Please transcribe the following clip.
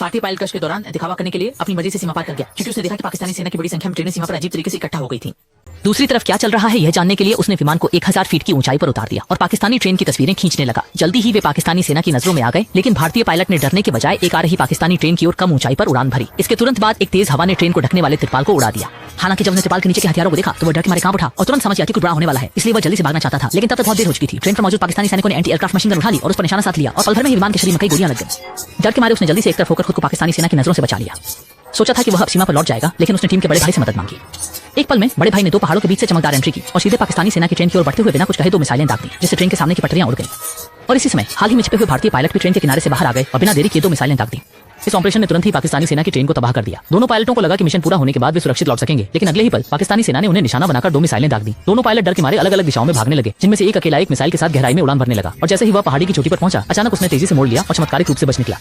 भारतीय पायलट गश्त के दौरान दिखावा करने के लिए अपनी मर्जी से सीमा पार कर गया, क्योंकि उसने देखा कि पाकिस्तानी सेना की बड़ी संख्या में ट्रेनें सीमा पर अजीब तरीके से इकट्ठा हो गई थी। दूसरी तरफ क्या चल रहा है यह जानने के लिए उसने विमान को 1000 फीट की ऊंचाई पर उतार दिया और पाकिस्तानी ट्रेन की तस्वीरें खींचने लगा। जल्दी ही वे पाकिस्तानी सेना की नजरों में आ गए, लेकिन भारतीय पायलट ने डरने के बजाय एक आ रही पाकिस्तानी ट्रेन की ओर कम ऊंचाई पर उड़ान भरी। इसके तुरंत बाद एक तेज हवा ने ट्रेन को ढकने वाले तिरपाल को उड़ा दिया। हालांकि जब उसने तिरपाल के नीचे के हथियारों को देखा तो वह डर के मारे कांप उठा और तुरंत समझ गया कि कुछ बड़ा होने वाला है, इसलिए वह जल्दी से भागना चाहता था, लेकिन तब तक बहुत देर हो चुकी थी। ट्रेन पर मौजूद पाकिस्तानी सैनिकों ने एंटी एयरक्राफ्ट मशीन गन उठा ली और उस पर निशाना साध लिया और पल भर में ही विमान के शरीर में कई गोलियां लग गईं। डर के मारे उसने जल्दी से एक तरफ होकर खुद को पाकिस्तानी सेना की नजरों से बचा लिया। सोचा था कि वह अब सीमा पर लौट जाएगा, लेकिन उसने टीम के बड़े भाई से मदद मांगी। एक पल में बड़े भाई ने दो पहाड़ों के बीच से चमकदार एंट्री की और सीधे पाकिस्तानी सेना की ट्रेन की ओर बढ़ते हुए बिना कुछ कहे 2 मिसाइलें दाग दी, जिससे ट्रेन के सामने की पटरियां उड़ गईं। और इसी समय हाल ही में छिपे हुए भारतीय पायलट भी ट्रेन के किनारे से बाहर आ गए और बिना देरी किए 2 मिसाइलें दाग दी। इस ऑपरेशन ने तुरंत ही पाकिस्तानी सेना की ट्रेन को तबाह कर दिया। दोनों पायलटों को लगा कि मिशन पूरा होने के बाद वे सुरक्षित लौट सकेंगे, लेकिन अगले ही पल पाकिस्तानी सेना ने उन्हें निशाना बनाकर 2 मिसाइलें दाग दी। दोनों पायलट डर के मारे अलग अलग दिशाओं में भागने लगे, जिनमें से एक अकेला एक मिसाइल के साथ गहराई में उड़ान भरने लगा और जैसे ही वह पहाड़ी की चोटी पर पहुंचा, अचानक उसने तेजी से मोड़ लिया और चमत्कारिक रूप से बच निकला।